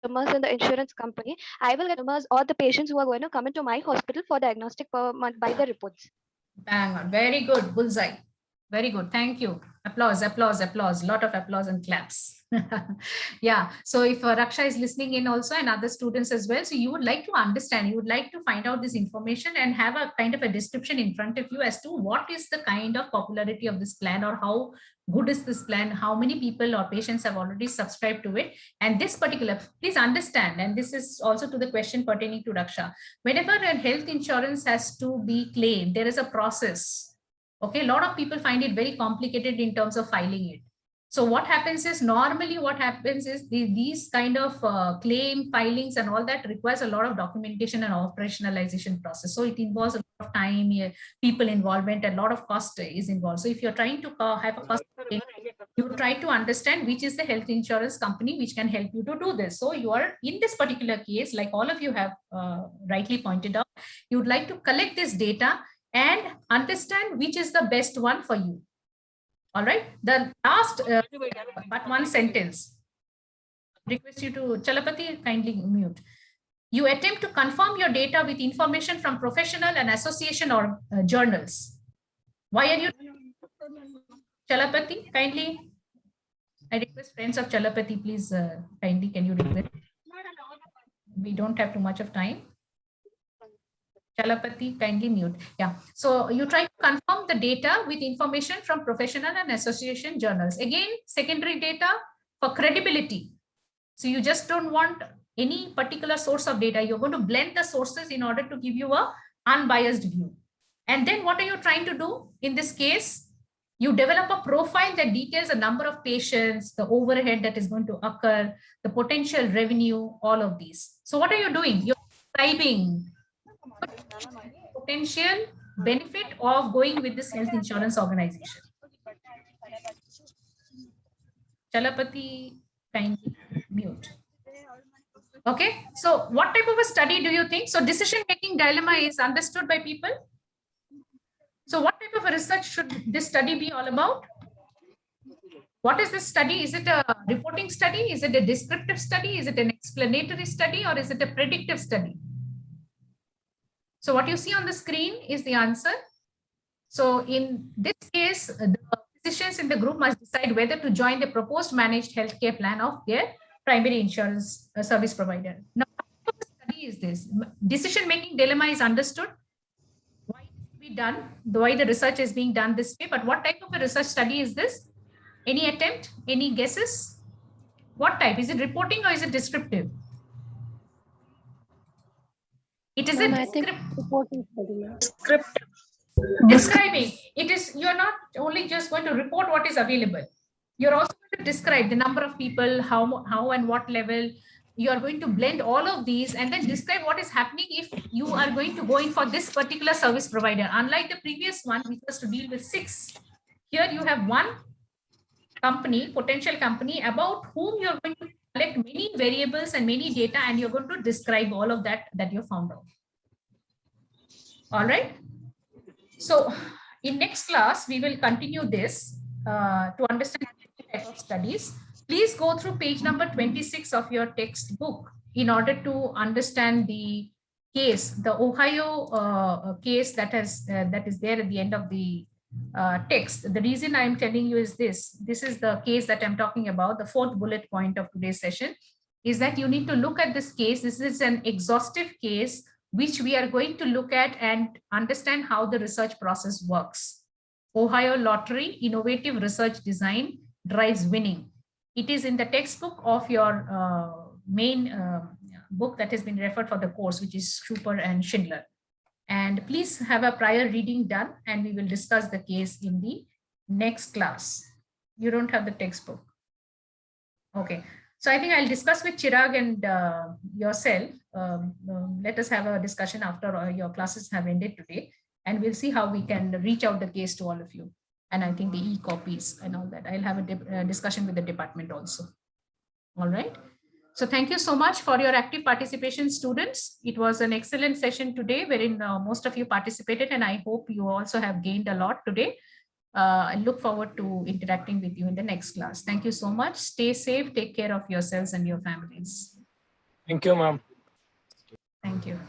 Speaker 8: customers in the insurance company, I will get customers or the patients who are going to come into my hospital for diagnostic per month by the reports.
Speaker 1: Bang on. Very good. Bullseye. Very good. Thank you. Applause, applause, applause. Lot of applause and claps. Yeah. So if Raksha is listening in also and other students as well, so you would like to understand, you would like to find out this information and have a kind of a description in front of you as to what is the kind of popularity of this plan or how good is this plan, how many people or patients have already subscribed to it. And this particular, please understand, and this is also to the question pertaining to Raksha, whenever a health insurance has to be claimed, there is a process. Okay, a lot of people find it very complicated in terms of filing it. So what happens is normally what happens is these kind of claim filings and all that requires a lot of documentation and operationalization process. So it involves a lot of time, people involvement, and a lot of cost is involved. So if you're trying to have a cost, you try to understand which is the health insurance company which can help you to do this. So you are in this particular case, like all of you have rightly pointed out, you would like to collect this data and understand which is the best one for you. All right. The last but one sentence. Request you to Chalapati, kindly mute. You attempt to confirm your data with information from professional and association or journals. Why are you? Chalapati, kindly. I request friends of Chalapati, please kindly can you request? We don't have too much of time. Chalapati, kindly mute. Yeah. So you try to confirm the data with information from professional and association journals. Again, secondary data for credibility. So you just don't want any particular source of data. You're going to blend the sources in order to give you a unbiased view. And then what are you trying to do in this case? You develop a profile that details the number of patients, the overhead that is going to occur, the potential revenue, all of these. So what are you doing? You're describing potential benefit of going with this health insurance organization. Chalapati, kindly mute. Okay, so what type of a study do you think? So decision-making dilemma is understood by people. So what type of a research should this study be all about? What is this study? Is it a reporting study? Is it a descriptive study? Is it an explanatory study, or is it a predictive study? So what you see on the screen is the answer. So in this case, the physicians in the group must decide whether to join the proposed managed healthcare plan of their primary insurance service provider. Now, what type of study is this? Decision-making dilemma is understood. Why it be done? Why the research is being done this way? But what type of a research study is this? Any attempt? Any guesses? What type? Is it reporting or is it descriptive? It is a
Speaker 6: Ma'am, I think
Speaker 1: descriptive.
Speaker 6: reporting study, ma'am.
Speaker 1: Describing. It is, you're not only just going to report what is available. You're also going to describe the number of people, how and what level. You are going to blend all of these and then describe what is happening if you are going to go in for this particular service provider. Unlike the previous one, which was to deal with 6, here you have one company, potential company, about whom you're going to collect many variables and many data, and you're going to describe all of that you found out. All right. So in next class, we will continue this to understand the type of studies. Please go through page number 26 of your textbook in order to understand the case, the Ohio case that is there at the end of the text. The reason I'm telling you is this is the case that I'm talking about. The 4th bullet point of today's session is that you need to look at this case. This is an exhaustive case which we are going to look at and understand how the research process works. Ohio Lottery, innovative research design drives winning. It is in the textbook of your main book that has been referred for the course, which is Schuper and Schindler. And please have a prior reading done, and we will discuss the case in the next class. You don't have the textbook. Okay. So I think I'll discuss with Chirag and yourself. Let us have a discussion after your classes have ended today, and we'll see how we can reach out the case to all of you. And I think the e-copies and all that. I'll have a discussion with the department also. All right. So thank you so much for your active participation, students. It was an excellent session today, wherein most of you participated, and I hope you also have gained a lot today. I look forward to interacting with you in the next class. Thank you so much. Stay safe. Take care of yourselves and your families.
Speaker 4: Thank you, ma'am.
Speaker 1: Thank you.